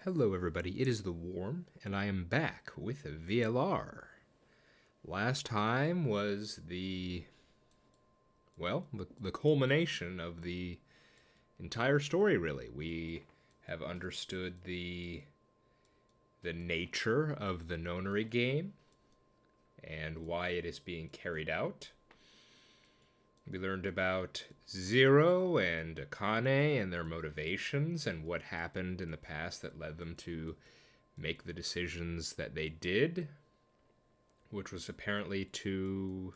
Hello, everybody. It is the Worm, and I am back with VLR. Last time was the culmination of the entire story, really. We have understood the nature of the nonary game and why it is being carried out. We learned about Zero and Akane and their motivations and what happened in the past that led them to make the decisions that they did, which was apparently to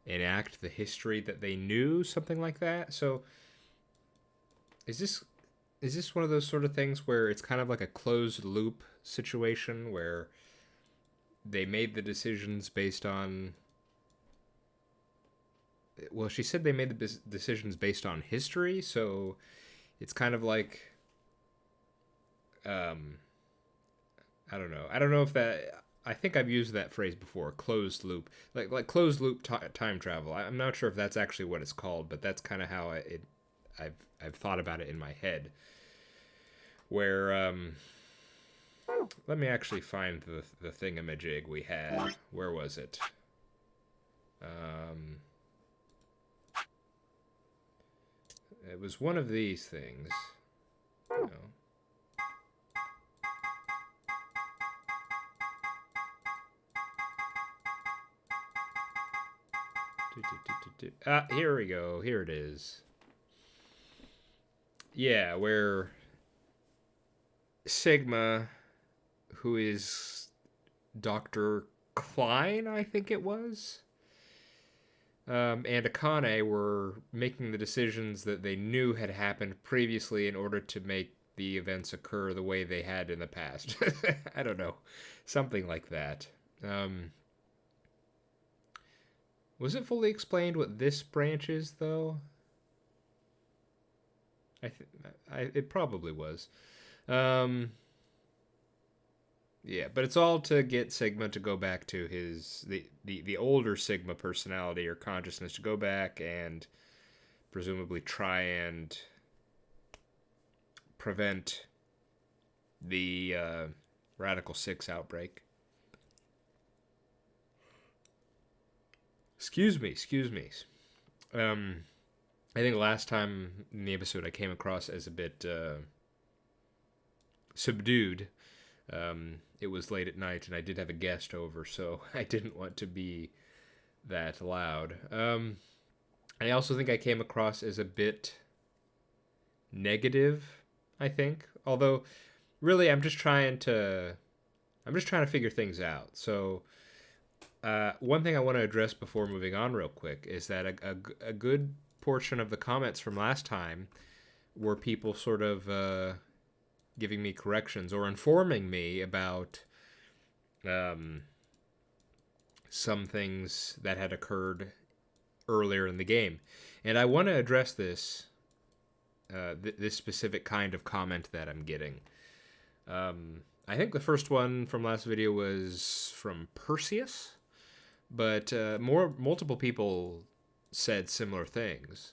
enact the history that they knew, something like that. So is this one of those sort of things where it's kind of like a closed loop situation where they made the decisions based on, well, she said they made the decisions based on history, so it's kind of like, um, I don't know. I don't know if that. I think I've used that phrase before, closed loop, like closed loop time travel. I'm not sure if that's actually what it's called, but that's kind of how I've thought about it in my head. Where let me actually find the thingamajig we had. Where was it? Um, it was one of these things. You know. Ah, here we go. Here it is. Yeah, where Sigma, who is Dr. Klein, I think it was, and Akane were making the decisions that they knew had happened previously in order to make the events occur the way they had in the past. I don't know. Something like that. Um, was it fully explained what this branch is, though? It probably was. Um, yeah, but it's all to get Sigma to go back to his the older Sigma personality or consciousness to go back and presumably try and prevent the Radical Six outbreak. Excuse me. Um, I think last time in the episode I came across as a bit subdued. It was late at night and I did have a guest over, so I didn't want to be that loud. I also think I came across as a bit negative, I think. Although really I'm just trying to figure things out. So one thing I want to address before moving on real quick is that a good portion of the comments from last time were people sort of giving me corrections or informing me about um, some things that had occurred earlier in the game. And I want to address this specific kind of comment that I'm getting. I think the first one from last video was from Perseus, but multiple people said similar things.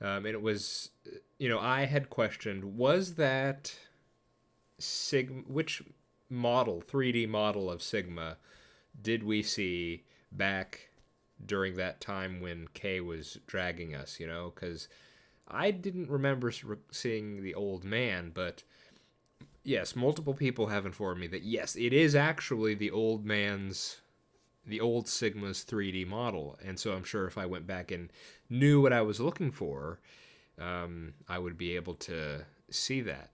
And it was, I had questioned, was that which model, 3D model of Sigma, did we see back during that time when Kay was dragging us, Because I didn't remember seeing the old man, but yes, multiple people have informed me that yes, it is actually the old Sigma's 3D model. And so I'm sure if I went back and knew what I was looking for, I would be able to see that.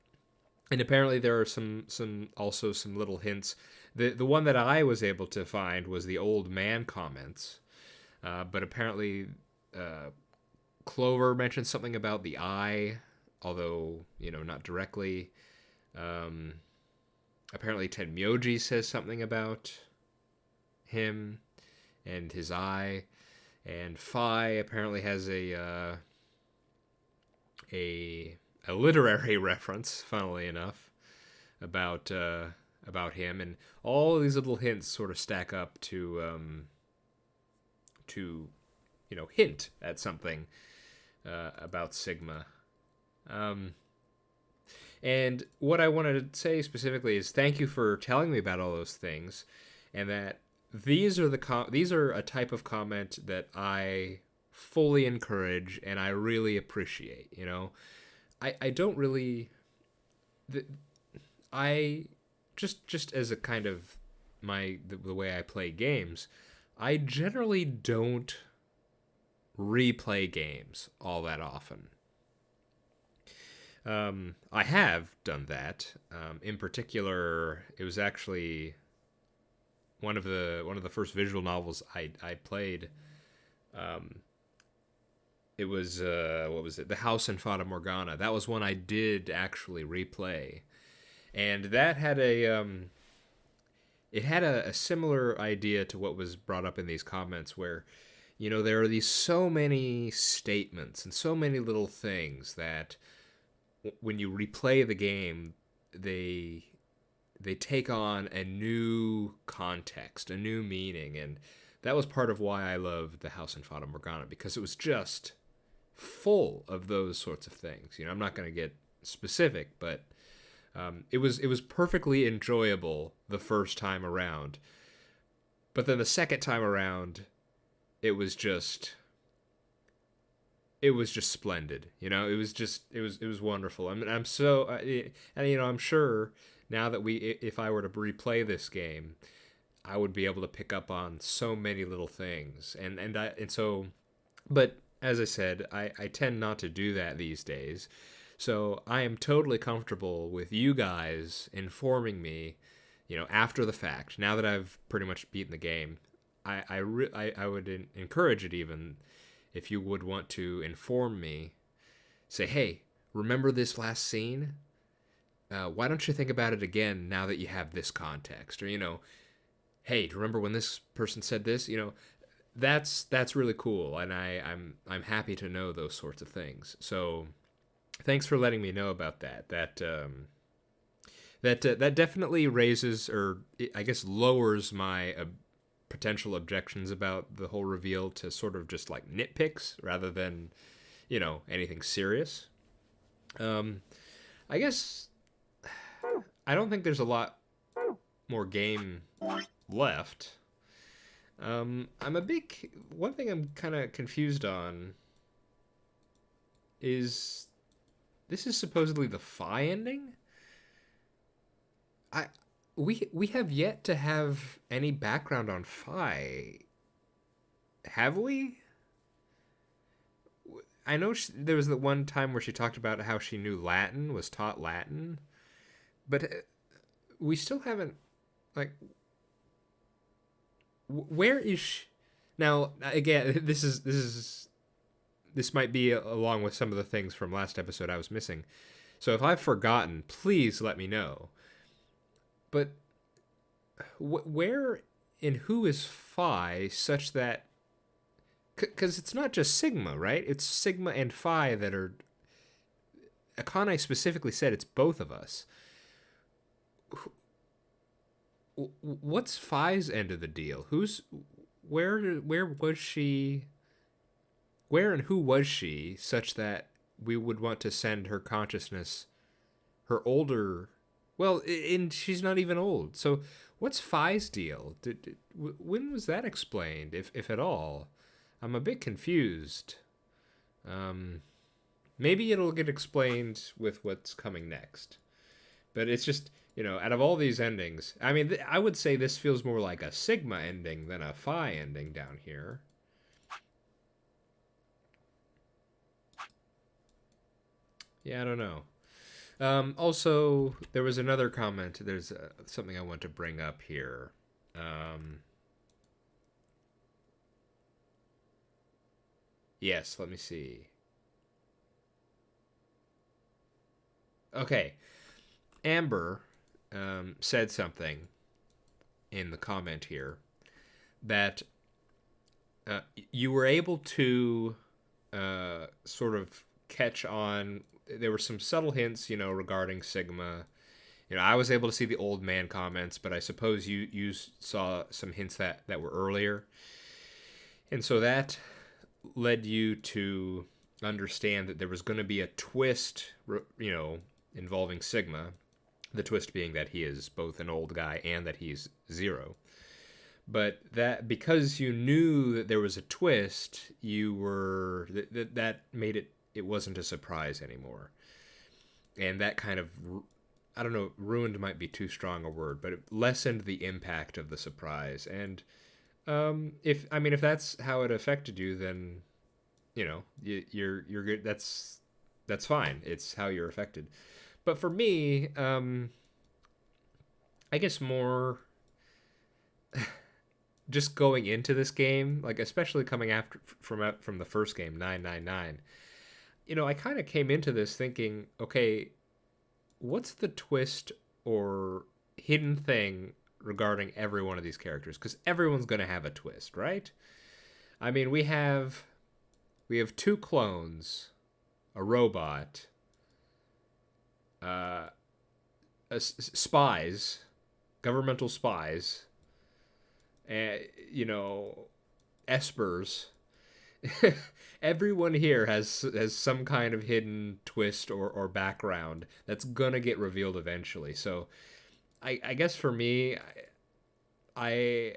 And apparently there are some little hints. The one that I was able to find was the old man comments. But apparently Clover mentioned something about the eye, although, not directly. Apparently Tenmyoji says something about him and his eye, and Phi apparently has a literary reference, funnily enough, about him, and all these little hints sort of stack up to hint at something about Sigma. And what I wanted to say specifically is thank you for telling me about all those things, and that these are a type of comment that I fully encourage and I really appreciate. I don't really I just as a kind of the way I play games, I generally don't replay games all that often. I have done that. In particular, it was actually one of the first visual novels I played. It was what was it? The House in Fata Morgana. That was one I did actually replay, and that had it had a similar idea to what was brought up in these comments, where there are these so many statements and so many little things that when you replay the game, they take on a new context, a new meaning, and that was part of why I loved The House in Fata Morgana, because it was just full of those sorts of things. I'm not going to get specific, but it was perfectly enjoyable the first time around, but then the second time around, it was just splendid. It was wonderful. I mean, I'm so and I'm sure now that if I were to replay this game, I would be able to pick up on so many little things. But as I said, I tend not to do that these days. So I am totally comfortable with you guys informing me, after the fact. Now that I've pretty much beaten the game, I would encourage it, even if you would want to inform me. Say, hey, remember this last scene? Why don't you think about it again now that you have this context? Or, hey, do you remember when this person said this? That's really cool, and I'm happy to know those sorts of things. So thanks for letting me know about that. That definitely raises, or I guess lowers my potential objections about the whole reveal to sort of just like nitpicks rather than anything serious. I guess I don't think there's a lot more game left. One thing I'm kind of confused on is this is supposedly the Phi ending. We have yet to have any background on Phi. Have we? I know there was the one time where she talked about how she knew Latin, was taught Latin, but we still haven't, like, where is she? Now, again, this might be along with some of the things from last episode I was missing. So if I've forgotten, please let me know. But where and who is Phi such that... Because it's not just Sigma, right? It's Sigma and Phi that are... Akane specifically said it's both of us. What's Phi's end of the deal? Where was she... Where and who was she such that we would want to send her consciousness, her older... Well, and she's not even old. So what's Phi's deal? When was that explained, if at all? I'm a bit confused. Maybe it'll get explained with what's coming next. But it's just, out of all these endings, I mean, I would say this feels more like a Sigma ending than a Phi ending down here. Yeah, I don't know. Also, there was another comment. There's something I want to bring up here. Yes, let me see. Okay. Amber said something in the comment here that you were able to sort of catch on. There were some subtle hints, regarding Sigma. I was able to see the old man comments, but I suppose you saw some hints that were earlier. And so that led you to understand that there was going to be a twist, involving Sigma. The twist being that he is both an old guy and that he's Zero. But that because you knew that there was a twist, you were that made it wasn't a surprise anymore, and that kind of, I don't know, ruined might be too strong a word, but it lessened the impact of the surprise. And if that's how it affected you, then you're good. That's fine. It's how you're affected. But for me, I guess more just going into this game, like especially coming after from the first game, 999. I kind of came into this thinking, okay, what's the twist or hidden thing regarding every one of these characters? Because everyone's going to have a twist, right? I mean, we have two clones, a robot, spies, governmental spies, and espers. Everyone here has some kind of hidden twist or background that's gonna get revealed eventually. So I guess for me, I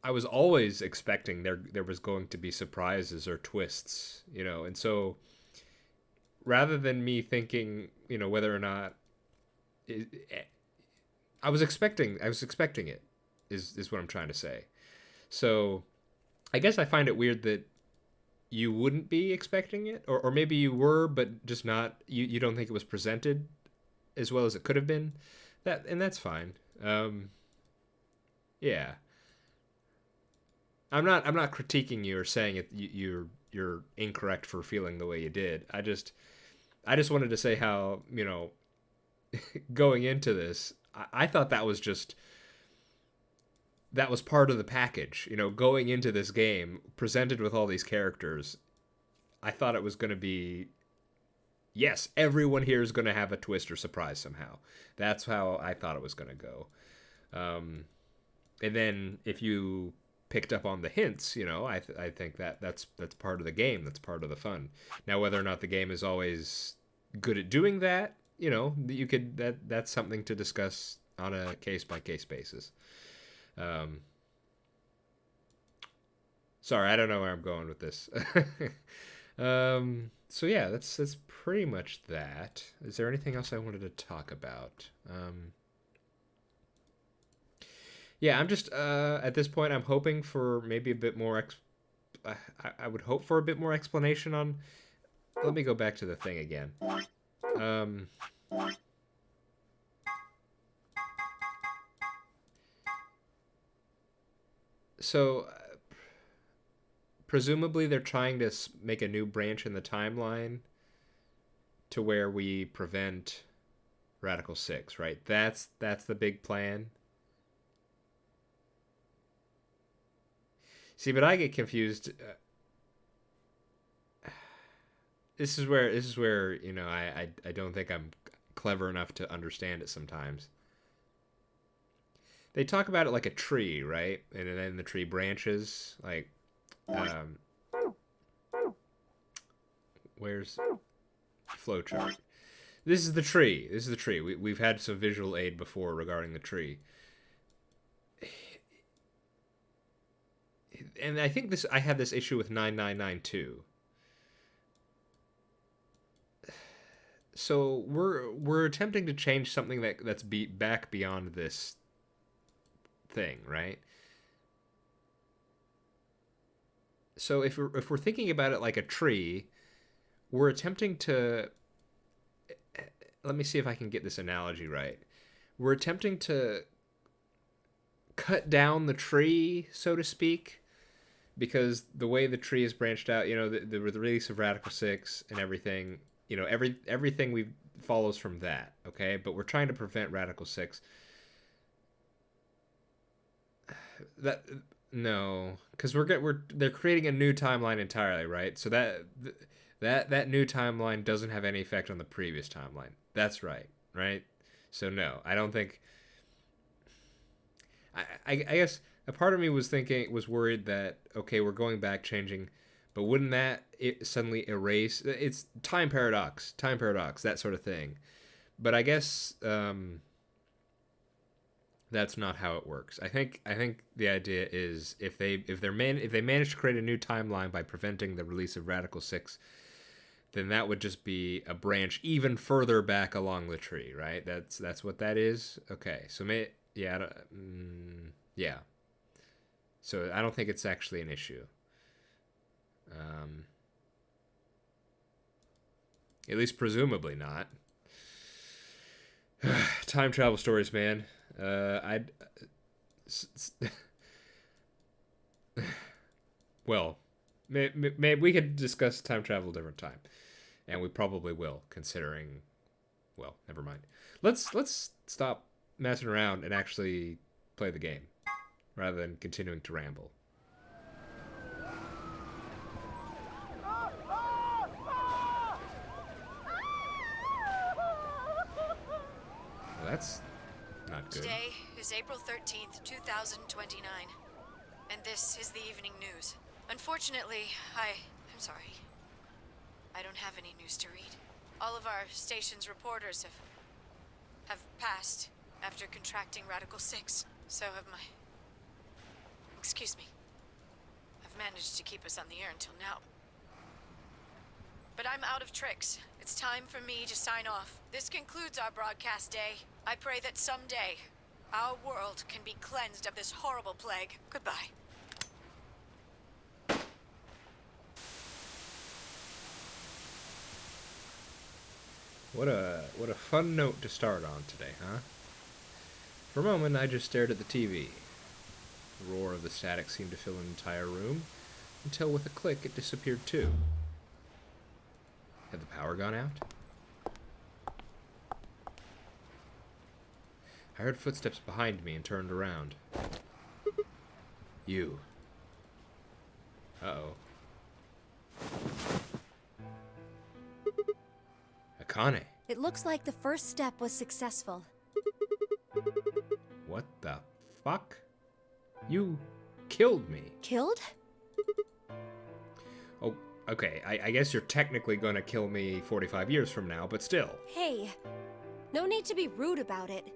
I was always expecting there was going to be surprises or twists, and so rather than me thinking, whether or not it, I was expecting it is what I'm trying to say. So I guess I find it weird that you wouldn't be expecting it, or maybe you were, but just not. You don't think it was presented as well as it could have been. That's fine. Yeah, I'm not critiquing you or saying it. You're incorrect for feeling the way you did. I just wanted to say how going into this, I thought that was part of the package. Going into this game presented with all these characters, I thought it was going to be, yes, everyone here is going to have a twist or surprise somehow. That's how I thought it was going to go. And then if you picked up on the hints, I think that's part of the game. That's part of the fun. Now, whether or not the game is always good at doing that, you could that's something to discuss on a case by case basis. Um, Sorry, I don't know where I'm going with this. So yeah, that's pretty much that. Is there anything else I wanted to talk about? Yeah, I'm just at this point I'm hoping for maybe a bit more. I would hope for a bit more explanation on. Let me go back to the thing again. Um, so presumably they're trying to make a new branch in the timeline to where we prevent Radical Six, right? That's the big plan. See, but I get confused. This is where I don't think I'm clever enough to understand it sometimes. They talk about it like a tree, right? And then the tree branches. Like, um, where's flowchart? This is the tree. This is the tree. We've had some visual aid before regarding the tree. And I think I had this issue with 9992. So we're attempting to change something that's back beyond this thing, right? So if we're thinking about it like a tree, we're attempting to, let me see if I can get this analogy right. We're attempting to cut down the tree, so to speak, because the way the tree is branched out, the release of Radical Six and everything, everything we follows from that, okay? But we're trying to prevent Radical Six. That no, because they're creating a new timeline entirely, right? So that new timeline doesn't have any effect on the previous timeline. That's right, right? So no, I don't think. I guess a part of me was worried that okay, we're going back changing, But wouldn't that suddenly erase? It's time paradox, that sort of thing. But I guess that's not how it works. I think the idea is if they manage to create a new timeline by preventing the release of Radical 6, then that would just be a branch even further back along the tree, right? That's what that is. Okay, so yeah. So I don't think it's actually an issue. At least presumably not. Time travel stories, man. Well, maybe we could discuss time travel a different time, and we probably will, considering. Well, never mind. Let's stop messing around and actually play the game, rather than continuing to ramble. Well, that's not good. Today is April 13th, 2029, and this is the evening news. Unfortunately, I'm sorry. I don't have any news to read. All of our station's reporters have passed after contracting Radical 6. So have my... Excuse me. I've managed to keep us on the air until now. But I'm out of tricks. It's time for me to sign off. This concludes our broadcast day. I pray that someday our world can be cleansed of this horrible plague. Goodbye. What a fun note to start on today, huh? For a moment, I just stared at the TV. The roar of the static seemed to fill an entire room, until with a click it disappeared too. Had the power gone out? I heard footsteps behind me and turned around. You. Uh-oh. Akane. It looks like the first step was successful. What the fuck? You killed me. Killed? Oh, okay. I guess you're technically gonna kill me 45 years from now, but still. Hey, no need to be rude about it.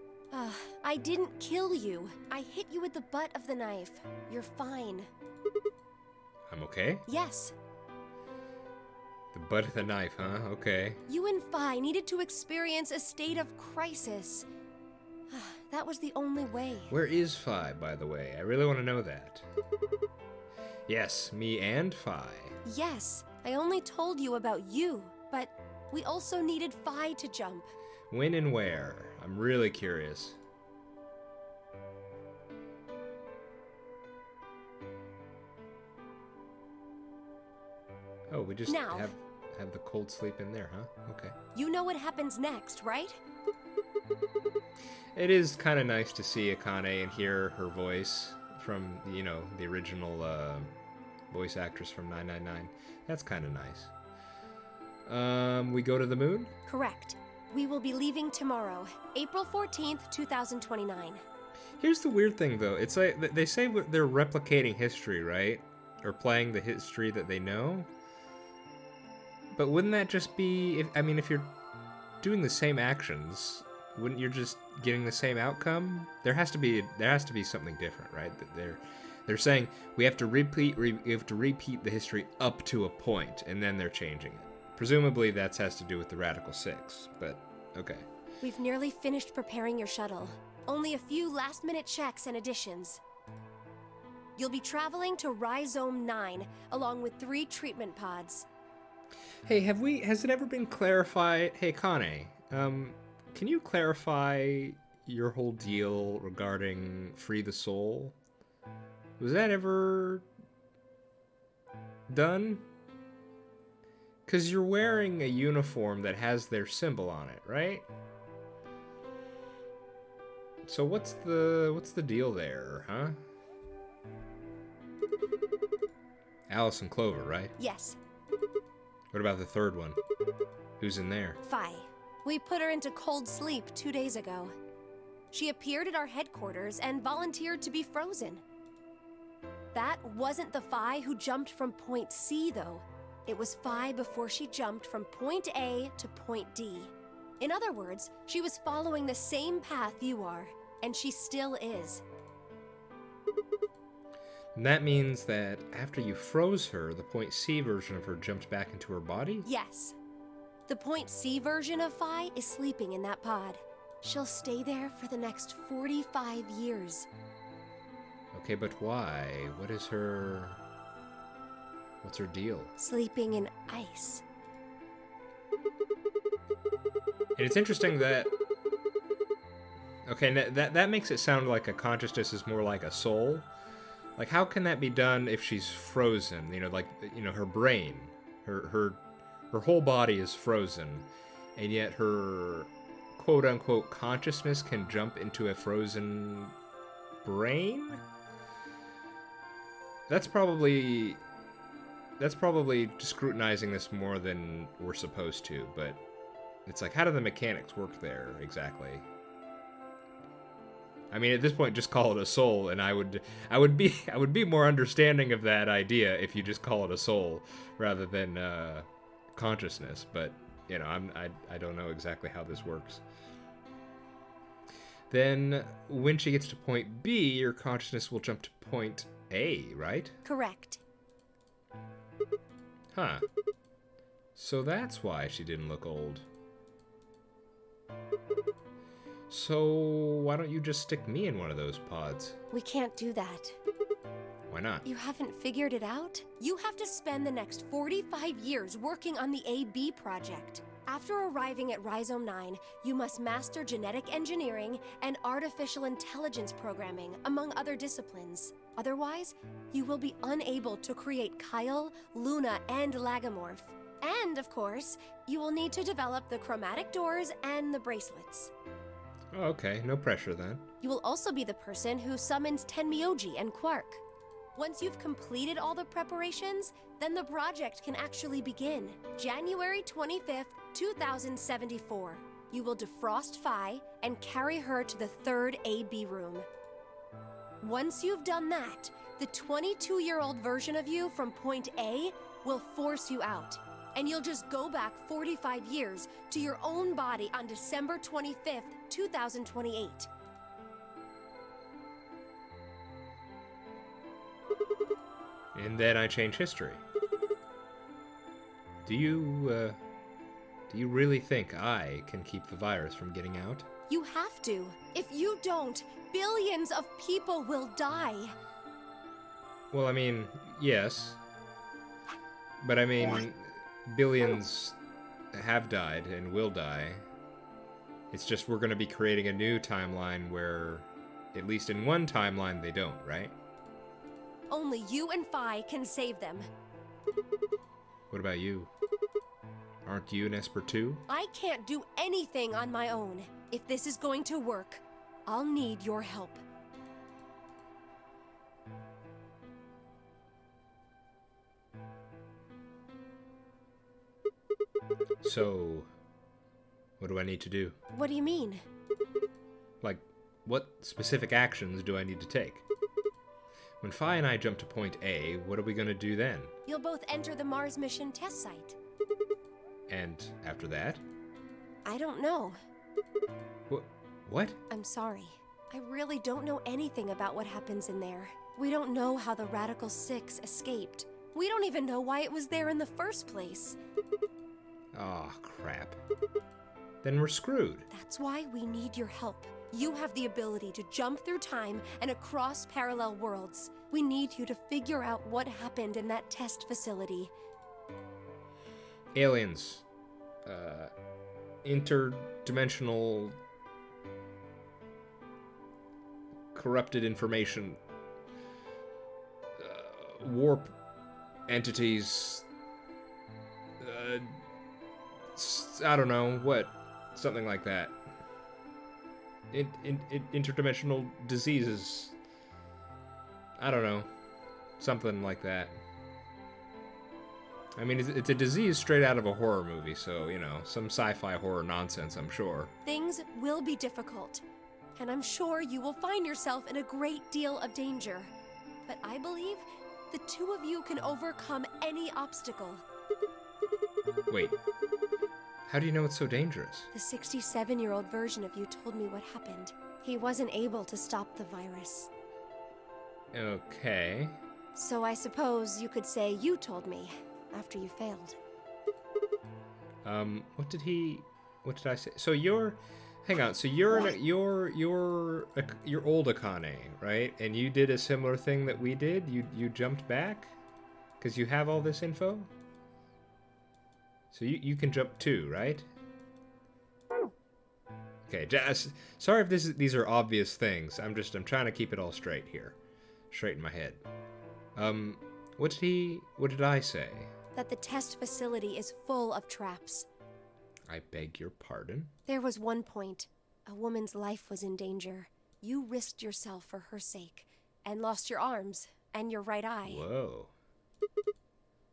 I didn't kill you. I hit you with the butt of the knife. You're fine. I'm okay? Yes. The butt of the knife, huh? Okay. You and Phi needed to experience a state of crisis. That was the only way. Where is Phi, by the way? I really want to know that. Yes, me and Phi. Yes, I only told you about you, but we also needed Phi to jump. When and where? I'm really curious. Oh, we just Now. have the cold sleep in there, huh? Okay. You know what happens next, right? It is kind of nice to see Akane and hear her voice from, you know, the original voice actress from 999. That's kind of nice. We go to the moon? Correct. We will be leaving tomorrow, April 14th, 2029. Here's the weird thing, though. It's like, they say they're replicating history, right? Or playing the history that they know. But wouldn't that just be... if you're doing the same actions, wouldn't you just getting the same outcome? There has to be something different, right? That they're saying we have to repeat the history up to a point, and then they're changing it. Presumably that has to do with the Radical 6, but okay. We've nearly finished preparing your shuttle. Only a few last-minute checks and additions. You'll be traveling to Rhizome 9, along with 3 treatment pods. Hey, has it ever been clarified? Hey, Kane, can you clarify your whole deal regarding Free the Soul? Was that ever done? Because you're wearing a uniform that has their symbol on it, right? So what's the deal there, huh? Alice and Clover, right? Yes. What about the third one? Who's in there? Phi. We put her into cold sleep 2 days ago. She appeared at our headquarters and volunteered to be frozen. That wasn't the Phi who jumped from point C, though. It was Phi before she jumped from point A to point D. In other words, she was following the same path you are, and she still is. And that means that after you froze her, the point C version of her jumped back into her body? Yes. The point C version of Phi is sleeping in that pod. She'll stay there for the next 45 years. Okay, but why? What's her deal? Sleeping in ice. And it's interesting that... Okay, that makes it sound like a consciousness is more like a soul. Like, how can that be done if she's frozen? You know, like, you know, her brain, her whole body is frozen, and yet her quote-unquote consciousness can jump into a frozen brain? That's probably scrutinizing this more than we're supposed to, but it's like, how do the mechanics work there exactly? I mean, at this point, just call it a soul, and I would be more understanding of that idea if you just call it a soul rather than consciousness. But you know, I don't know exactly how this works. Then, when she gets to point B, your consciousness will jump to point A, right? Correct. Huh. So that's why she didn't look old. So why don't you just stick me in one of those pods? We can't do that. Why not? You haven't figured it out? You have to spend the next 45 years working on the AB project. After arriving at Rhizome 9, you must master genetic engineering and artificial intelligence programming, among other disciplines. Otherwise, you will be unable to create Kyle, Luna, and Lagomorph. And, of course, you will need to develop the chromatic doors and the bracelets. Oh, okay, no pressure then. You will also be the person who summons Tenmyoji and Quark. Once you've completed all the preparations, then the project can actually begin. January 25th, 2074. You will defrost Phi and carry her to the third AB room. Once you've done that, the 22-year-old version of you from point A will force you out. And you'll just go back 45 years to your own body on December 25th, 2028. And then I change history. Do you really think I can keep the virus from getting out? You have to. If you don't, billions of people will die. Well, I mean, yes. But I mean, billions have died and will die. It's just we're going to be creating a new timeline where, at least in one timeline, they don't, right? Only you and Phi can save them. What about you? Aren't you an Esper too? I can't do anything on my own. If this is going to work, I'll need your help. So, what do I need to do? What do you mean? Like, what specific actions do I need to take? When Phi and I jump to point A, what are we going to do then? You'll both enter the Mars mission test site. And after that? I don't know. What? I'm sorry. I really don't know anything about what happens in there. We don't know how the Radical Six escaped. We don't even know why it was there in the first place. Aw, crap. Then we're screwed. That's why we need your help. You have the ability to jump through time and across parallel worlds. We need you to figure out what happened in that test facility. Aliens. Interdimensional... corrupted information. Warp entities. I don't know, what? Something like that. Interdimensional diseases. I don't know. Something like that. I mean, it's a disease straight out of a horror movie, so, you know, some sci-fi horror nonsense, I'm sure. Things will be difficult, and I'm sure you will find yourself in a great deal of danger. But I believe the two of you can overcome any obstacle. Wait. How do you know it's so dangerous? The 67-year-old version of you told me what happened. He wasn't able to stop the virus. Okay. So I suppose you could say you told me after you failed. What did I say? So hang on, so you're old Akane, right? And you did a similar thing that we did? You jumped back? Because you have all this info? So you can jump too, right? Okay, sorry if these are obvious things. I'm trying to keep it all straight here. Straight in my head. What did I say? That the test facility is full of traps. I beg your pardon? There was one point. A woman's life was in danger. You risked yourself for her sake, and lost your arms and your right eye. Whoa.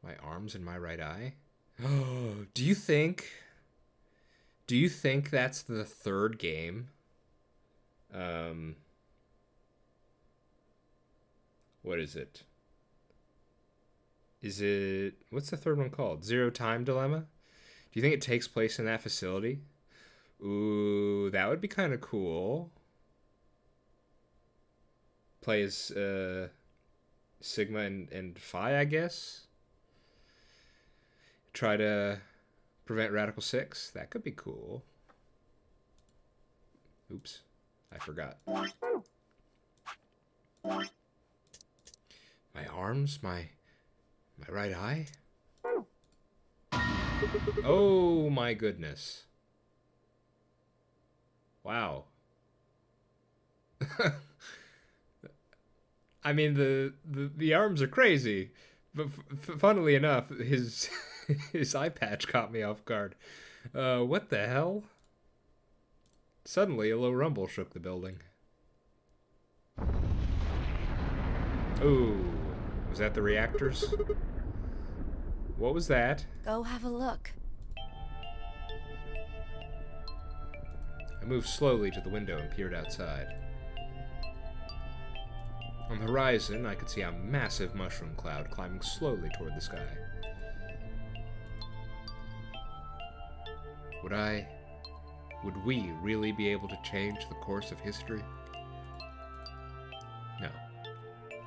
My arms and my right eye? Oh, do you think that's the third game? What is it? What's the third one called? Zero Time Dilemma? Do you think it takes place in that facility? Ooh, that would be kind of cool. Play as Sigma and Phi, I guess. Try to prevent Radical 6. That could be cool. Oops, I forgot. My arms, my right eye? Oh my goodness. Wow. I mean, the arms are crazy, but funnily enough, his eye patch caught me off guard. What the hell? Suddenly, a low rumble shook the building. Ooh, was that the reactors? What was that? Go have a look. I moved slowly to the window and peered outside. On the horizon, I could see a massive mushroom cloud climbing slowly toward the sky. Would we really be able to change the course of history? No.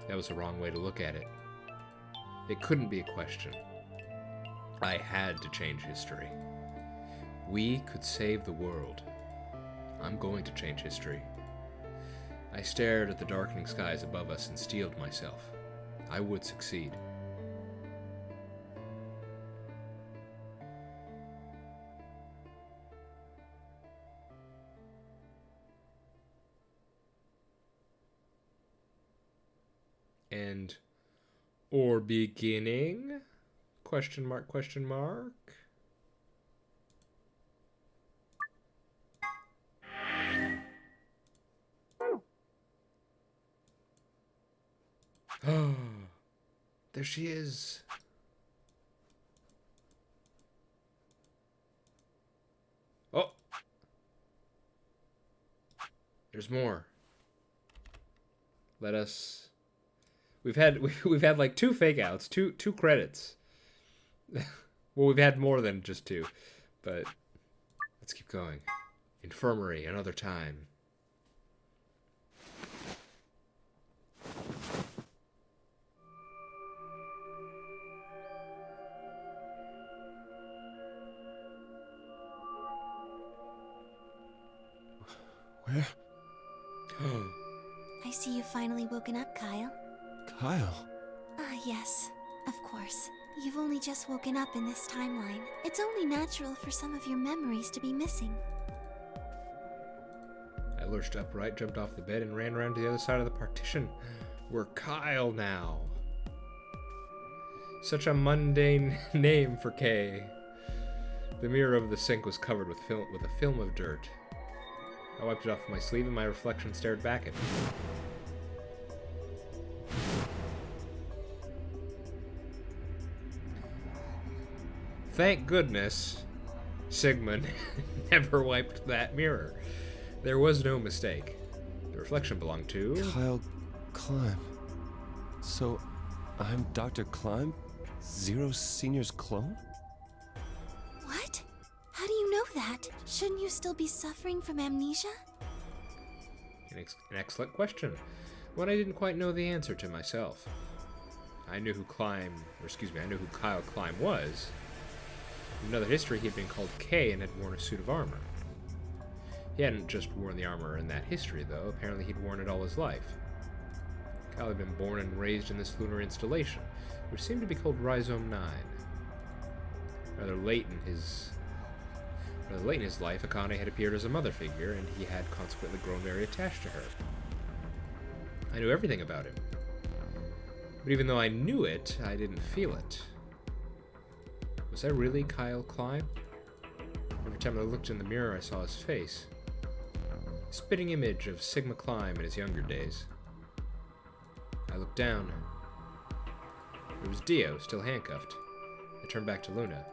That was the wrong way to look at it. It couldn't be a question. I had to change history. We could save the world. I'm going to change history. I stared at the darkening skies above us and steeled myself. I would succeed. End or beginning? Question mark, question mark. Oh, there she is. Oh, there's more. Let us. We've had like two fake outs, two credits. Well, we've had more than just two, but let's keep going. Infirmary, another time. Where? I see you've finally woken up, Kyle. Kyle? Ah, yes. Of course. You've only just woken up in this timeline. It's only natural for some of your memories to be missing. I lurched upright, jumped off the bed, and ran around to the other side of the partition. We're Kyle now. Such a mundane name for Kay. The mirror of the sink was covered with a film of dirt. I wiped it off with my sleeve, and my reflection stared back at me. Thank goodness Sigmund never wiped that mirror. There was no mistake. The reflection belonged to... Kyle Climb. So, I'm Dr. Klein? Zero Senior's clone? What? How do you know that? Shouldn't you still be suffering from amnesia? An excellent question. One I didn't quite know the answer to myself. I knew who Kyle Klein was. In another history, he had been called K and had worn a suit of armor. He hadn't just worn the armor in that history, though. Apparently he'd worn it all his life. Kyle had been born and raised in this lunar installation, which seemed to be called Rhizome 9. Rather late in his life, Akane had appeared as a mother figure, and he had consequently grown very attached to her. I knew everything about him. But even though I knew it, I didn't feel it. Was I really Kyle Klein? Every time I looked in the mirror, I saw his face. A spitting image of Sigma Klein in his younger days. I looked down. It was Dio, still handcuffed. I turned back to Luna.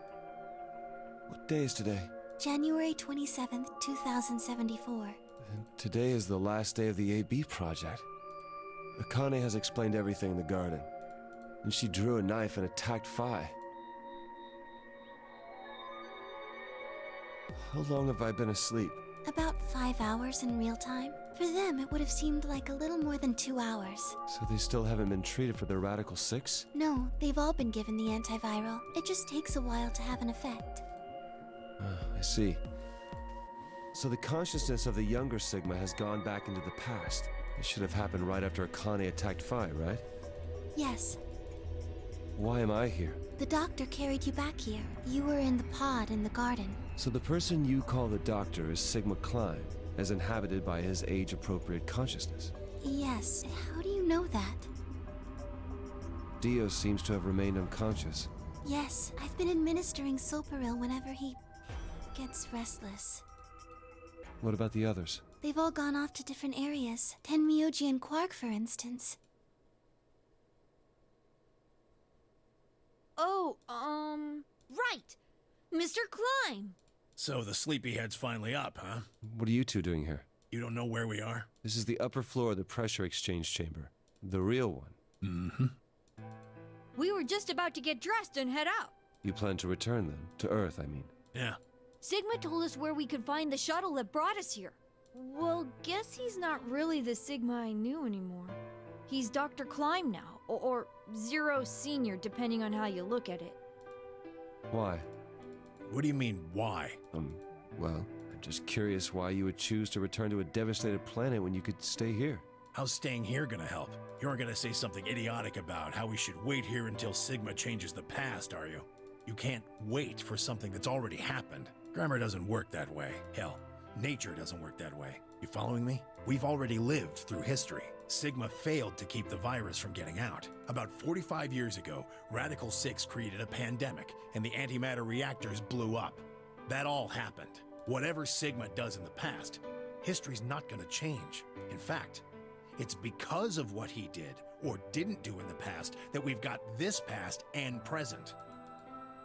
What day is today? January 27th, 2074. And today is the last day of the AB project. Akane has explained everything in the garden. And she drew a knife and attacked Phi. How long have I been asleep? About 5 hours in real time. For them, it would have seemed like a little more than 2 hours. So they still haven't been treated for their Radical 6? No, they've all been given the antiviral. It just takes a while to have an effect. I see. So the consciousness of the younger Sigma has gone back into the past. It should have happened right after Akane attacked Phi, right? Yes. Why am I here? The doctor carried you back here. You were in the pod in the garden. So the person you call the doctor is Sigma Klein, as inhabited by his age-appropriate consciousness. Yes. How do you know that? Dio seems to have remained unconscious. Yes, I've been administering Soparil whenever he gets restless. What about the others? They've all gone off to different areas. Tenmyoji and Quark, for instance. Oh, right. Mr. Klein. So the sleepyhead's finally up, huh? What are you two doing here? You don't know where we are? This is the upper floor of the pressure exchange chamber. The real one. Mm-hmm. We were just about to get dressed and head out. You plan to return then? To Earth, I mean. Yeah. Sigma told us where we could find the shuttle that brought us here. Well, guess he's not really the Sigma I knew anymore. He's Dr. Klein now, or Zero Senior, depending on how you look at it. Why? What do you mean, why? Well, I'm just curious why you would choose to return to a devastated planet when you could stay here. How's staying here gonna help? You aren't gonna say something idiotic about how we should wait here until Sigma changes the past, are you? You can't wait for something that's already happened. Grammar doesn't work that way. Hell, nature doesn't work that way. You following me? We've already lived through history. Sigma failed to keep the virus from getting out. About 45 years ago, Radical 6 created a pandemic, and the antimatter reactors blew up. That all happened. Whatever Sigma does in the past, history's not gonna change. In fact, it's because of what he did, or didn't do in the past, that we've got this past and present.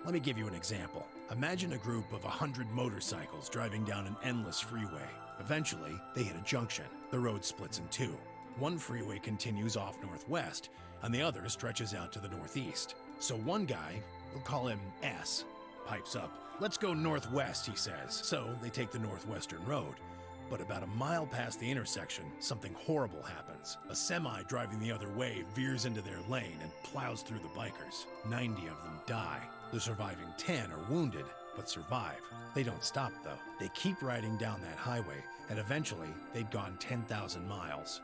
Let me give you an example. Imagine a group of 100 motorcycles driving down an endless freeway. Eventually, they hit a junction. The road splits in two. One freeway continues off northwest, and the other stretches out to the northeast. So one guy, we'll call him S, pipes up. "Let's go northwest," he says. So they take the northwestern road. But about a mile past the intersection, something horrible happens. A semi driving the other way veers into their lane and plows through the bikers. 90 of them die. The surviving 10 are wounded, but survive. They don't stop, though. They keep riding down that highway, and eventually they'd gone 10,000 miles.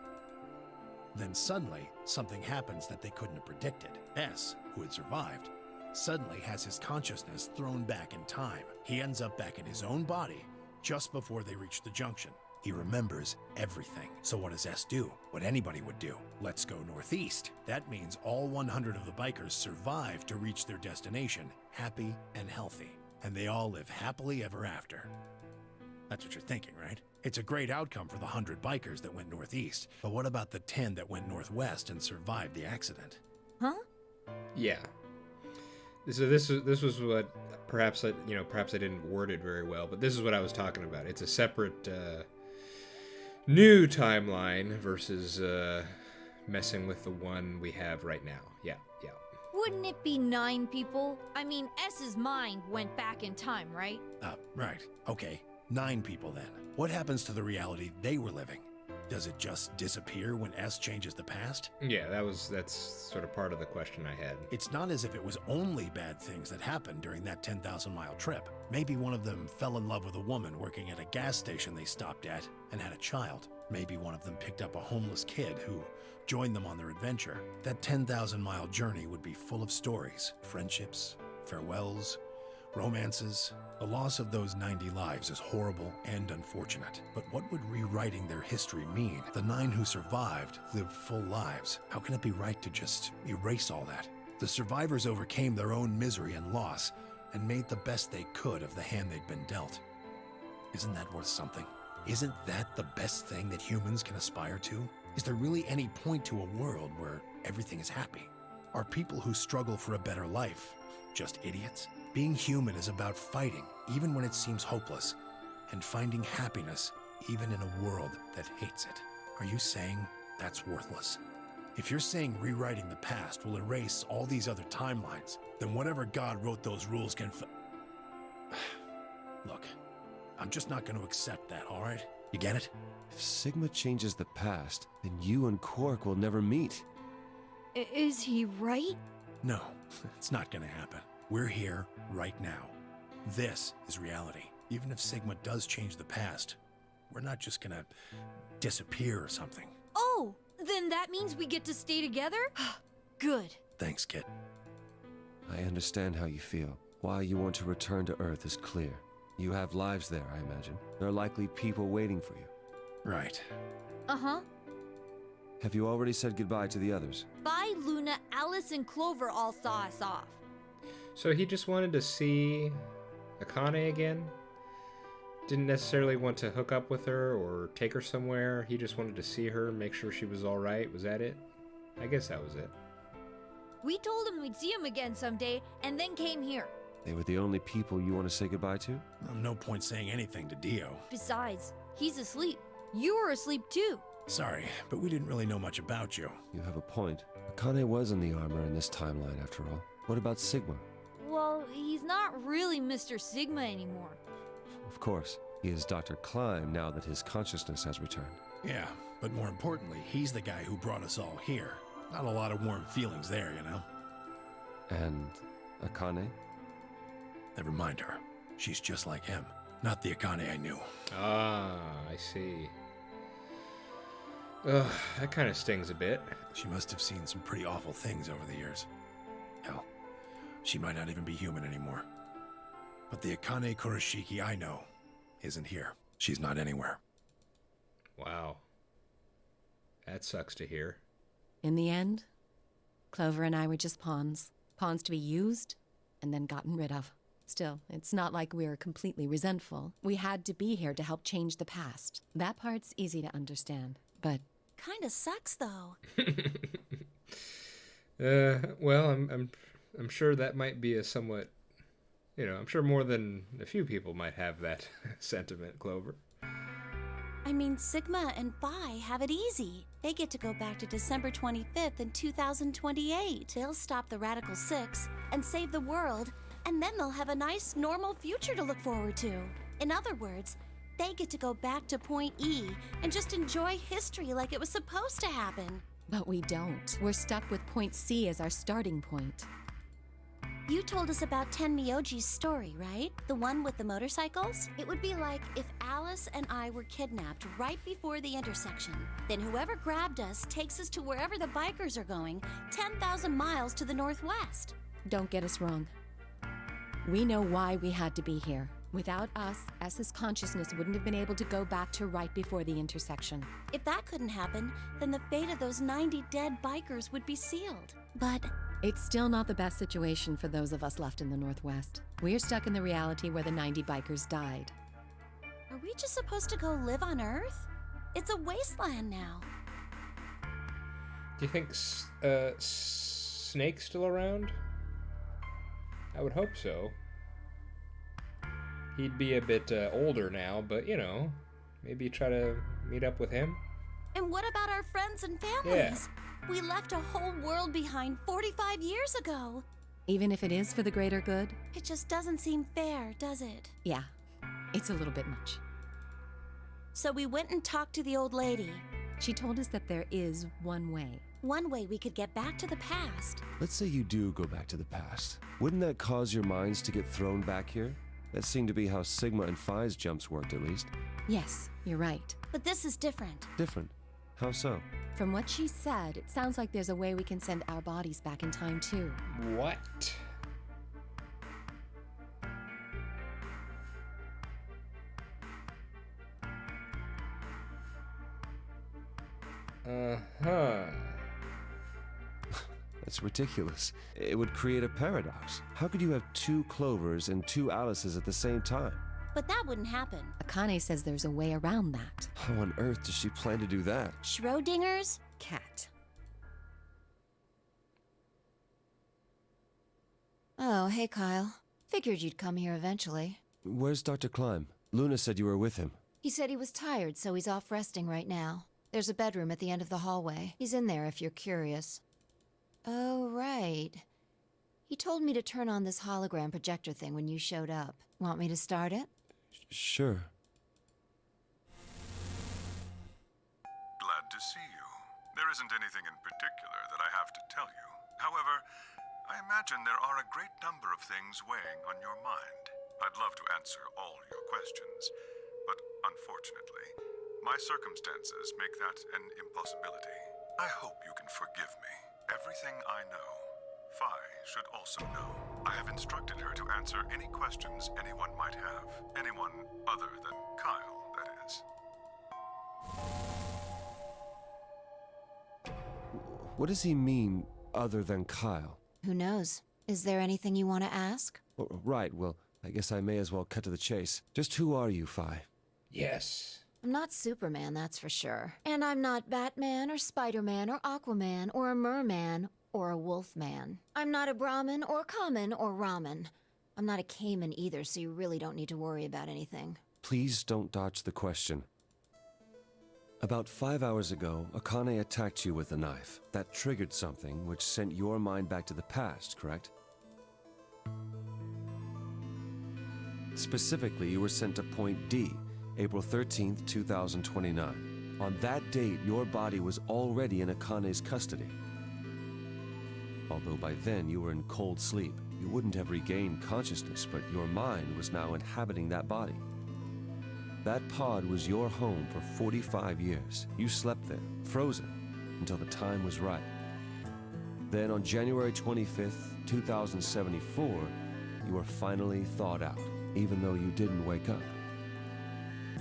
Then suddenly, something happens that they couldn't have predicted. S, who had survived, suddenly has his consciousness thrown back in time. He ends up back in his own body just before they reach the junction. He remembers everything. So what does S do? What anybody would do. Let's go northeast. That means all 100 of the bikers survive to reach their destination, happy and healthy. And they all live happily ever after. That's what you're thinking, right? It's a great outcome for the 100 bikers that went northeast. But what about the 10 that went northwest and survived the accident? Huh? Yeah. So this was what perhaps I didn't word it very well, but this is what I was talking about. It's a separate new timeline versus messing with the one we have right now. Yeah, yeah. Wouldn't it be 9 people? I mean, S's mind went back in time, right? Right. Okay. 9 people then. What happens to the reality they were living? Does it just disappear when S changes the past? Yeah, that's sort of part of the question I had. It's not as if it was only bad things that happened during that 10,000-mile trip. Maybe one of them fell in love with a woman working at a gas station they stopped at and had a child. Maybe one of them picked up a homeless kid who joined them on their adventure. That 10,000-mile journey would be full of stories, friendships, farewells, romances. The loss of those 90 lives is horrible and unfortunate. But what would rewriting their history mean? The 9 who survived lived full lives. How can it be right to just erase all that? The survivors overcame their own misery and loss and made the best they could of the hand they'd been dealt. Isn't that worth something? Isn't that the best thing that humans can aspire to? Is there really any point to a world where everything is happy? Are people who struggle for a better life just idiots? Being human is about fighting, even when it seems hopeless, and finding happiness, even in a world that hates it. Are you saying that's worthless? If you're saying rewriting the past will erase all these other timelines, then whatever God wrote those rules can Look, I'm just not going to accept that, all right? You get it? If Sigma changes the past, then you and Quark will never meet. Is he right? No, it's not going to happen. We're here right now. This is reality. Even if Sigma does change the past, we're not just gonna disappear or something. Oh, then that means we get to stay together? Good. Thanks, kid. I understand how you feel. Why you want to return to Earth is clear. You have lives there, I imagine. There are likely people waiting for you. Right. Uh-huh. Have you already said goodbye to the others? Bye, Luna, Alice, and Clover all saw us off. So he just wanted to see Akane again? Didn't necessarily want to hook up with her or take her somewhere. He just wanted to see her, make sure she was all right. Was that it? I guess that was it. We told him we'd see him again someday, and then came here. They were the only people you want to say goodbye to? No point saying anything to Dio. Besides, he's asleep. You were asleep too. Sorry, but we didn't really know much about you. You have a point. Akane was in the armor in this timeline, after all. What about Sigma? Well, he's not really Mr. Sigma anymore. Of course, he is Dr. Klein now that his consciousness has returned. Yeah, but more importantly, he's the guy who brought us all here. Not a lot of warm feelings there, you know? And Akane? Never mind her. She's just like him. Not the Akane I knew. Ah, I see. Ugh, that kind of stings a bit. She must have seen some pretty awful things over the years. Hell, she might not even be human anymore. But the Akane Kurashiki I know isn't here. She's not anywhere. Wow. That sucks to hear. In the end, Clover and I were just pawns. Pawns to be used and then gotten rid of. Still, it's not like we're completely resentful. We had to be here to help change the past. That part's easy to understand, but... Kinda sucks, though. Well, I'm sure that might be a somewhat, I'm sure more than a few people might have that sentiment, Clover. I mean, Sigma and Phi have it easy. They get to go back to December 25th in 2028. They'll stop the Radical Six and save the world, and then they'll have a nice, normal future to look forward to. In other words, they get to go back to Point E and just enjoy history like it was supposed to happen. But we don't. We're stuck with Point C as our starting point. You told us about Tenmyoji's story, right? The one with the motorcycles? It would be like if Alice and I were kidnapped right before the intersection. Then whoever grabbed us takes us to wherever the bikers are going, 10,000 miles to the northwest. Don't get us wrong. We know why we had to be here. Without us, S's consciousness wouldn't have been able to go back to right before the intersection. If that couldn't happen, then the fate of those 90 dead bikers would be sealed. But it's still not the best situation for those of us left in the Northwest. We're stuck in the reality where the 90 bikers died. are we just supposed to go live on Earth? It's a wasteland now. Do you think Snake's still around? I would hope so. He'd be a bit older now, but maybe try to meet up with him. And what about our friends and families? We left a whole world behind 45 years ago. Even if it is for the greater good? It just doesn't seem fair, does it? Yeah, it's a little bit much. So we went and talked to the old lady. She told us that there is one way. One way we could get back to the past. Let's say you do go back to the past. Wouldn't that cause your minds to get thrown back here? That seemed to be how Sigma and Phi's jumps worked, at least. Yes, you're right. But this is different. Different? How so? From what she said, it sounds like there's a way we can send our bodies back in time, too. What? Uh-huh. That's ridiculous. It would create a paradox. How could you have two Clovers and two Alices at the same time? But that wouldn't happen. Akane says there's a way around that. How on earth does she plan to do that? Schrodinger's? Cat. Oh, hey, Kyle. Figured you'd come here eventually. Where's Dr. Klein? Luna said you were with him. He said he was tired, so he's off resting right now. There's a bedroom at the end of the hallway. He's in there if you're curious. Oh, right. He told me to turn on this hologram projector thing when you showed up. Want me to start it? Sure. Glad to see you. There isn't anything in particular that I have to tell you. However, I imagine there are a great number of things weighing on your mind. I'd love to answer all your questions, but unfortunately, my circumstances make that an impossibility. I hope you can forgive me. Everything I know, Phi should also know. I have instructed her to answer any questions anyone might have. Anyone other than Kyle, that is. What does he mean, other than Kyle? Who knows? Is there anything you want to ask? Right, well, I guess I may as well cut to the chase. Just who are you, Phi? Yes. I'm not Superman, that's for sure. And I'm not Batman or Spider-Man or Aquaman or a Merman or a Wolfman. I'm not a Brahmin or Kamen or Ramen. I'm not a Cayman either, so you really don't need to worry about anything. Please don't dodge the question. About 5 hours ago, Akane attacked you with a knife. That triggered something which sent your mind back to the past, correct? Specifically, you were sent to Point D, April 13th, 2029. On that date, your body was already in Akane's custody. Although by then you were in cold sleep, you wouldn't have regained consciousness, but your mind was now inhabiting that body. That pod was your home for 45 years. You slept there, frozen, until the time was right. Then on January 25th, 2074, you were finally thawed out, even though you didn't wake up.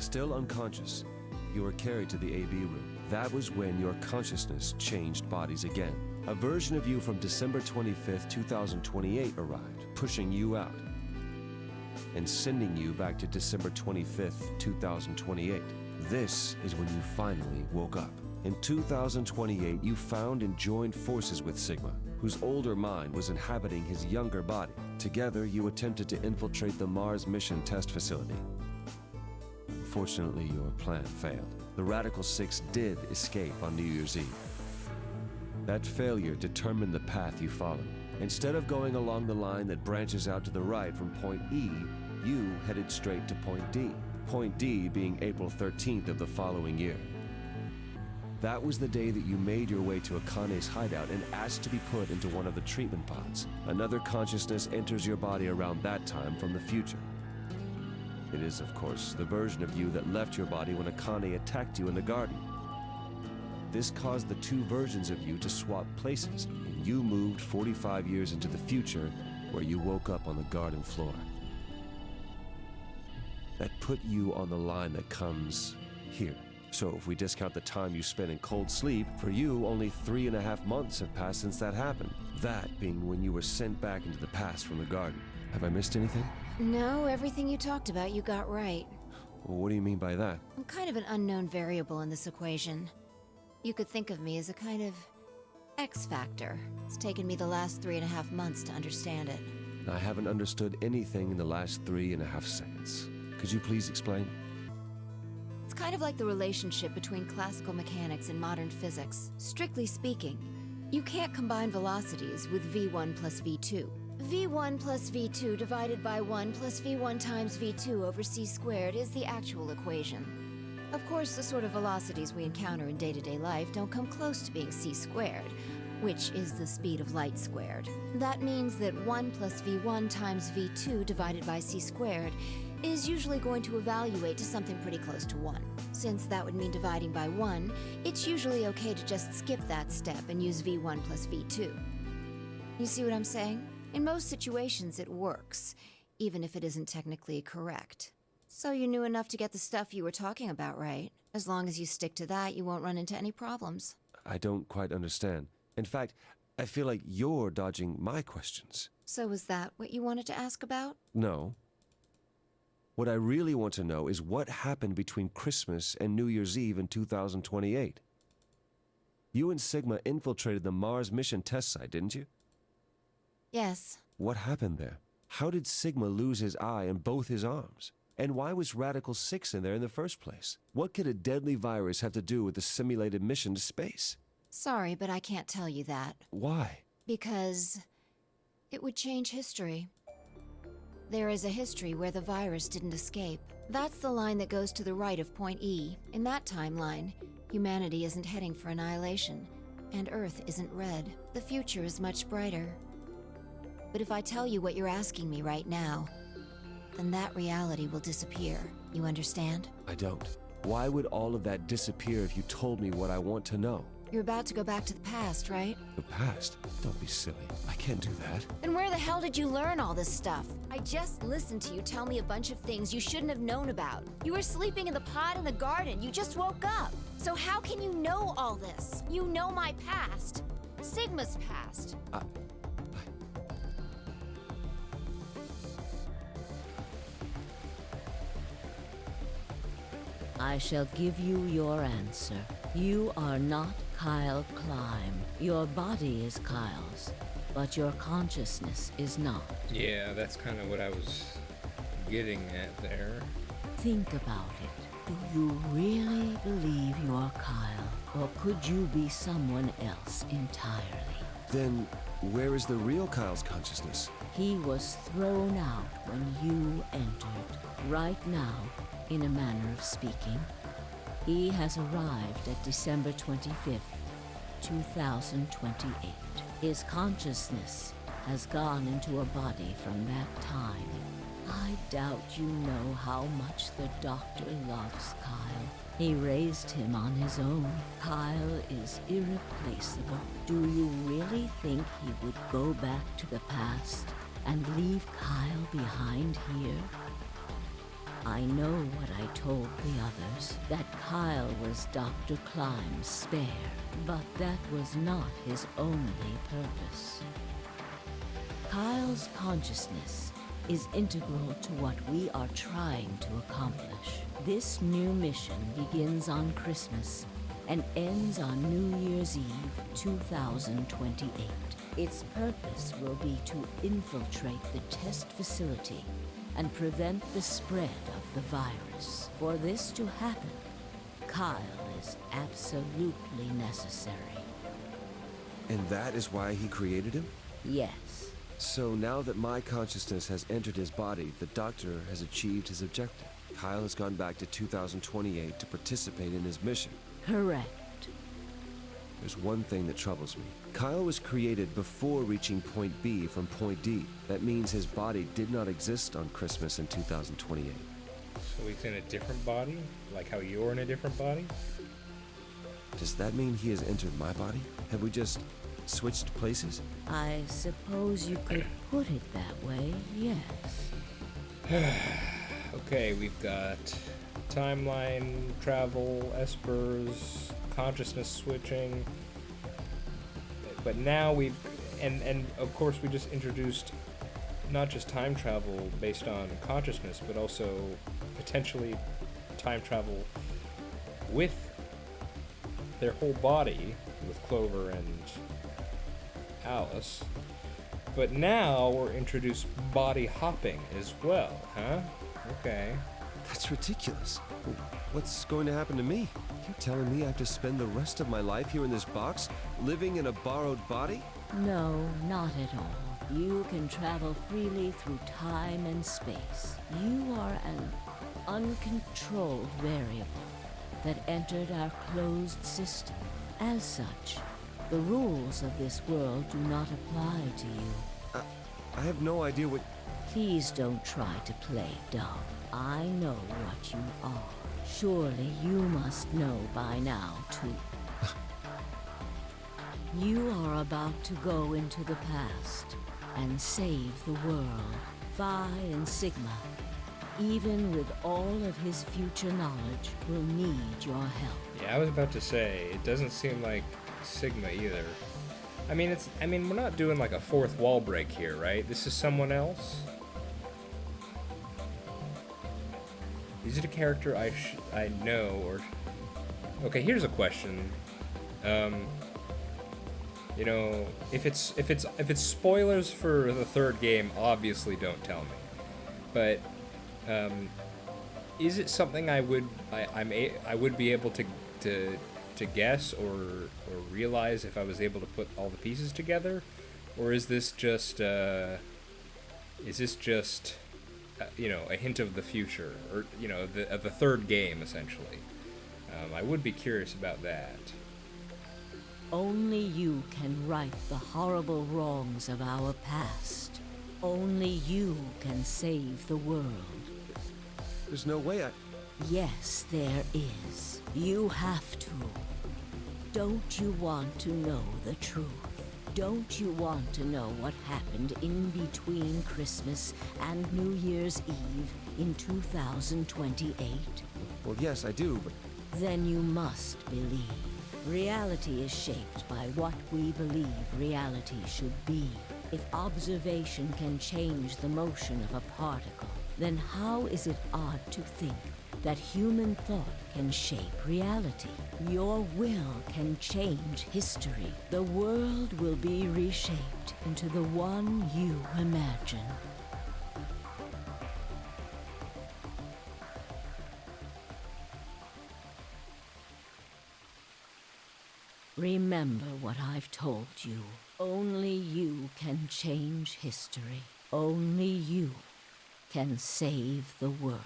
Still unconscious, you were carried to the AB room. That was when your consciousness changed bodies again. A version of you from December 25th, 2028 arrived, pushing you out and sending you back to December 25th, 2028. This is when you finally woke up. In 2028, you found and joined forces with Sigma, whose older mind was inhabiting his younger body. Together, you attempted to infiltrate the Mars mission test facility. Unfortunately, your plan failed. The Radical Six did escape on New Year's Eve. That failure determined the path you followed. Instead of going along the line that branches out to the right from Point E, you headed straight to Point D. Point D being April 13th of the following year. That was the day that you made your way to Akane's hideout and asked to be put into one of the treatment pods. Another consciousness enters your body around that time from the future. It is, of course, the version of you that left your body when Akane attacked you in the garden. This caused the two versions of you to swap places, and you moved 45 years into the future, where you woke up on the garden floor. That put you on the line that comes here. So if we discount the time you spent in cold sleep, for you, only 3.5 months have passed since that happened. That being when you were sent back into the past from the garden. Have I missed anything? No, everything you talked about you got right. Well, what do you mean by that? I'm kind of an unknown variable in this equation. You could think of me as a kind of X factor. It's taken me the last 3.5 months to understand it. I haven't understood anything in the last 3.5 seconds. Could you please explain? It's It's kind of like the relationship between classical mechanics and modern physics. Strictly speaking, you can't combine velocities with v1 plus v2. v1 plus v2 divided by 1 plus v1 times v2 over c squared is the actual equation. Of course, the sort of velocities we encounter in day-to-day life don't come close to being c squared, which is the speed of light squared. That means that 1 plus v1 times v2 divided by c squared is usually going to evaluate to something pretty close to 1. Since that would mean dividing by 1, it's usually okay to just skip that step and use v1 plus v2. You see what I'm saying? In most situations, it works, even if it isn't technically correct. So you knew enough to get the stuff you were talking about, right? As long as you stick to that, you won't run into any problems. I don't quite understand. In fact, I feel like you're dodging my questions. So is that what you wanted to ask about? No. What I really want to know is what happened between Christmas and New Year's Eve in 2028. You and Sigma infiltrated the Mars mission test site, didn't you? Yes. What happened there? How did Sigma lose his eye and both his arms? And why was Radical 6 in there in the first place? What could a deadly virus have to do with the simulated mission to space? Sorry, but I can't tell you that. Why? Because it would change history. There is a history where the virus didn't escape. That's the line that goes to the right of point E. In that timeline, humanity isn't heading for annihilation, and Earth isn't red. The future is much brighter. But if I tell you what you're asking me right now, then that reality will disappear. You understand? I don't. Why would all of that disappear if you told me what I want to know? You're about to go back to the past, right? The past? Don't be silly. I can't do that. Then where the hell did you learn all this stuff? I just listened to you tell me a bunch of things you shouldn't have known about. You were sleeping in the pod in the garden. You just woke up. So how can you know all this? You know my past. Sigma's past. I shall give you your answer. You are not Kyle Climb. Your body is Kyle's, but your consciousness is not. Yeah, that's kind of what I was getting at there. Think about it. Do you really believe you're Kyle, or could you be someone else entirely? Then, where is the real Kyle's consciousness? He was thrown out when you entered. Right now, in a manner of speaking, he has arrived at December 25th, 2028. His consciousness has gone into a body from that time. I doubt you know how much the Doctor loves Kyle. He raised him on his own. Kyle is irreplaceable. Do you really think he would go back to the past and leave Kyle behind here? I know what I told the others, that Kyle was Dr. Climb's spare, but that was not his only purpose. Kyle's consciousness is integral to what we are trying to accomplish. This new mission begins on Christmas and ends on New Year's Eve 2028. Its purpose will be to infiltrate the test facility and prevent the spread of the virus. For this to happen, Kyle is absolutely necessary. And that is why he created him? Yes. So now that my consciousness has entered his body, the Doctor has achieved his objective. Kyle has gone back to 2028 to participate in his mission. Correct. There's one thing that troubles me. Kyle was created before reaching point B from point D. That means his body did not exist on Christmas in 2028. So he's in a different body? Like how you're in a different body? Does that mean he has entered my body? Have we just switched places? I suppose you could put it that way, yes. Okay, we've got timeline, travel, espers, consciousness switching. But now we've, and of course we just introduced not just time travel based on consciousness, but also potentially time travel with their whole body, with Clover and Alice. But now we're introduced body hopping as well, huh? Okay. That's ridiculous. What's going to happen to me? You're telling me I have to spend the rest of my life here in this box, living in a borrowed body? No, not at all. You can travel freely through time and space. You are an uncontrolled variable that entered our closed system. As such, the rules of this world do not apply to you. I have no idea what... Please don't try to play dumb. I know what you are. Surely you must know by now, too. You are about to go into the past and save the world. Phi and Sigma, even with all of his future knowledge, will need your help. Yeah, I was about to say, it doesn't seem like Sigma either. I mean, we're not doing like a fourth wall break here, right? This is someone else? Is it a character I know, or... Okay, here's a question. You know, if it's spoilers for the third game, obviously don't tell me. But is it something I would be able to guess or realize if I was able to put all the pieces together, or is this just you know, a hint of the future, or you know, of the third game essentially? I would be curious about that. Only you can right the horrible wrongs of our past. Only you can save the world. There's no way I... Yes, there is. You have to. Don't you want to know the truth? Don't you want to know what happened in between Christmas and New Year's Eve in 2028? Well, yes, I do, but... Then you must believe. Reality is shaped by what we believe reality should be. If observation can change the motion of a particle, then how is it odd to think that human thought can shape reality? Your will can change history. The world will be reshaped into the one you imagine. Remember what I've told you. Only you can change history. Only you can save the world.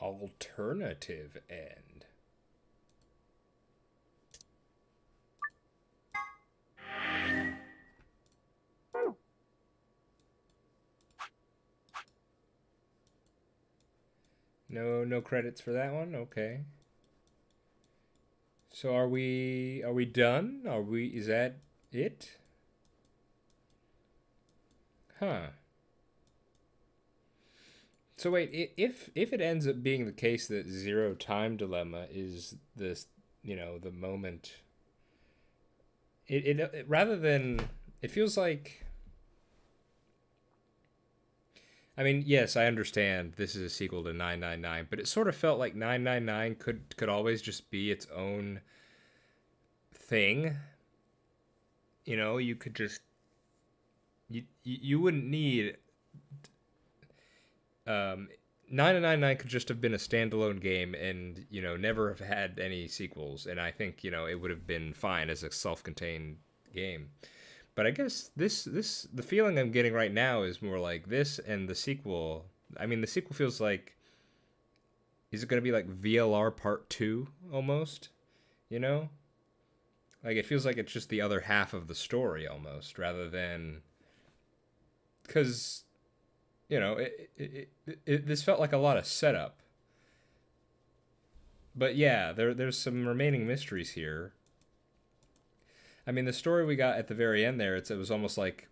Alternative end. No credits for that one. Okay. So are we done? Is that it? Huh. So wait, if it ends up being the case that Zero Time Dilemma is this, you know, the moment, it rather than, it feels like, I mean, yes, I understand this is a sequel to 999, but it sort of felt like 999 could always just be its own thing. You know, you could just, you wouldn't need 999 could just have been a standalone game and, you know, never have had any sequels, and I think, you know, it would have been fine as a self-contained game. But I guess the feeling I'm getting right now is more like this and the sequel. I mean, the sequel feels like, is it going to be like VLR Part 2 almost? You know? Like, it feels like it's just the other half of the story almost, rather than, because, you know, this felt like a lot of setup. But yeah, there's some remaining mysteries here. I mean, the story we got at the very end there, it was almost like,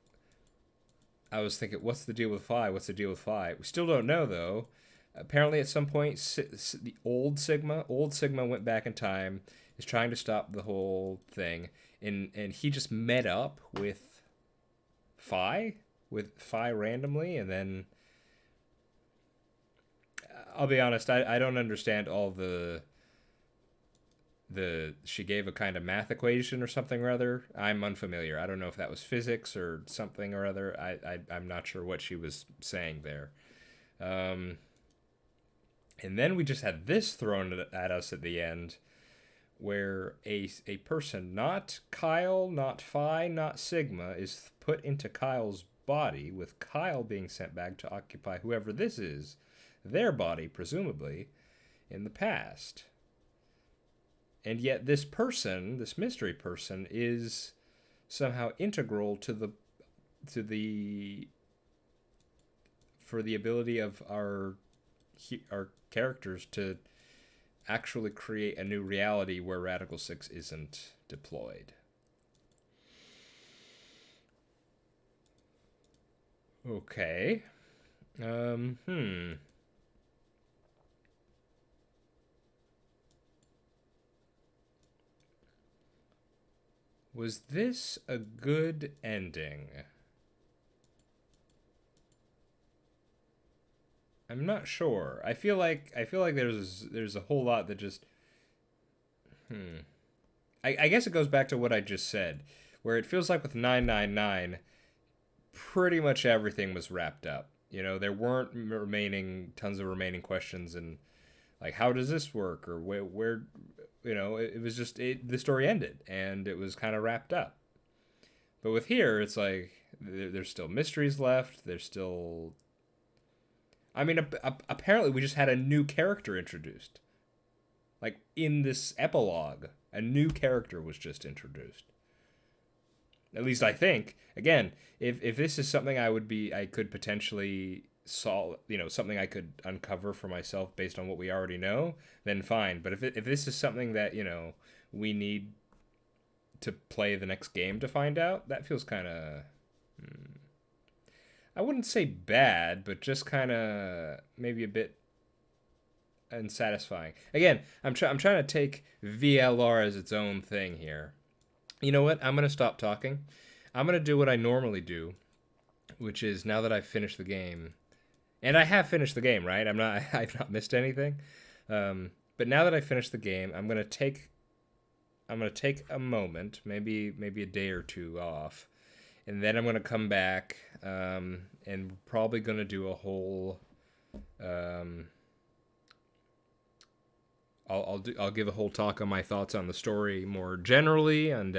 I was thinking, what's the deal with Phi? What's the deal with Phi? We still don't know, though. Apparently, at some point, the old Sigma went back in time, is trying to stop the whole thing, and he just met up with Phi randomly, and then, I'll be honest, I don't understand all the she gave a kind of math equation or something or other. I'm unfamiliar. I don't know if that was physics or something or other. I'm not sure what she was saying there. And then we just had this thrown at us at the end, where a person, not Kyle, not Phi, not Sigma, is put into Kyle's body, with Kyle being sent back to occupy whoever this is, their body, presumably, in the past. And yet this person, this mystery person, is somehow integral to the for the ability of our characters to actually create a new reality where Radical 6 isn't deployed. Okay. Was this a good ending? I'm not sure. I feel like there's a whole lot that just I guess it goes back to what I just said, where it feels like with 999 pretty much everything was wrapped up. You know, there weren't tons of remaining questions, and like, how does this work, or where you know, it was just the story ended and it was kind of wrapped up. But with here, it's like there's still mysteries left. There's still, I mean, apparently we just had a new character introduced. Like, in this epilogue, a new character was just introduced. At least I think. Again, if this is something I could potentially solve, you know, something I could uncover for myself based on what we already know, then fine. But if this is something that, you know, we need to play the next game to find out, that feels kind of, I wouldn't say bad, but just kind of maybe a bit unsatisfying. Again, I'm trying to take VLR as its own thing here. You know what? I'm going to stop talking. I'm going to do what I normally do, which is, now that I've finished the game, and I have finished the game, right? I've not missed anything. But now that I finished the game, I'm going to take a moment, maybe a day or two off, and then I'm going to come back, and probably going to do a whole, I'll give a whole talk on my thoughts on the story more generally, and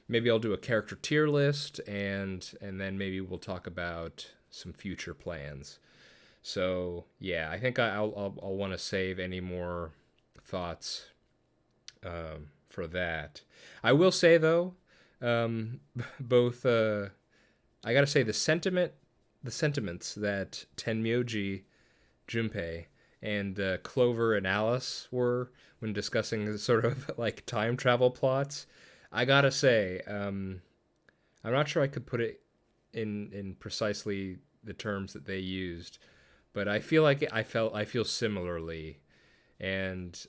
maybe I'll do a character tier list, and then maybe we'll talk about some future plans. So yeah, I think I'll want to save any more thoughts for that. I will say though, both I gotta say the sentiments that Tenmyoji Junpei and Clover and Alice were when discussing sort of like time travel plots, I gotta say, I'm not sure I could put it in precisely the terms that they used, but I feel like I feel similarly. And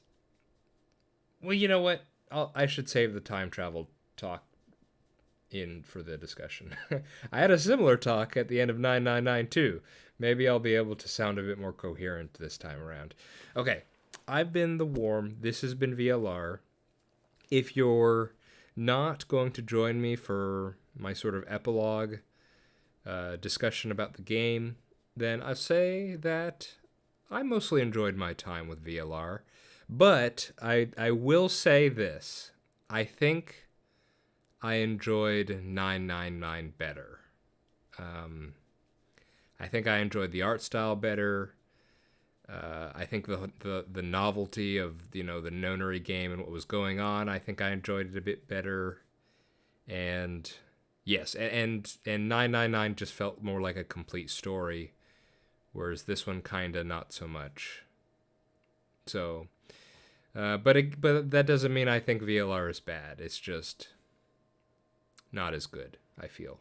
well, you know what? I should save the time travel talk for the discussion. I had a similar talk at the end of 999 too. Maybe I'll be able to sound a bit more coherent this time around. Okay, I've been the Warm. This has been VLR. If you're not going to join me for my sort of epilogue discussion about the game, then I'll say that I mostly enjoyed my time with VLR. But I will say this. I think I enjoyed 999 better. I think I enjoyed the art style better. I think the novelty of, you know, the nonary game and what was going on, I think I enjoyed it a bit better. And yes, and 999 just felt more like a complete story, whereas this one kind of not so much. So, but that doesn't mean I think VLR is bad. It's just not as good, I feel.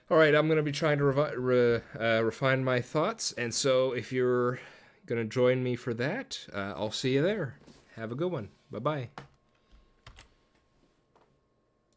All right, I'm going to be trying to refine my thoughts, and so if you're going to join me for that, I'll see you there. Have a good one. Bye-bye.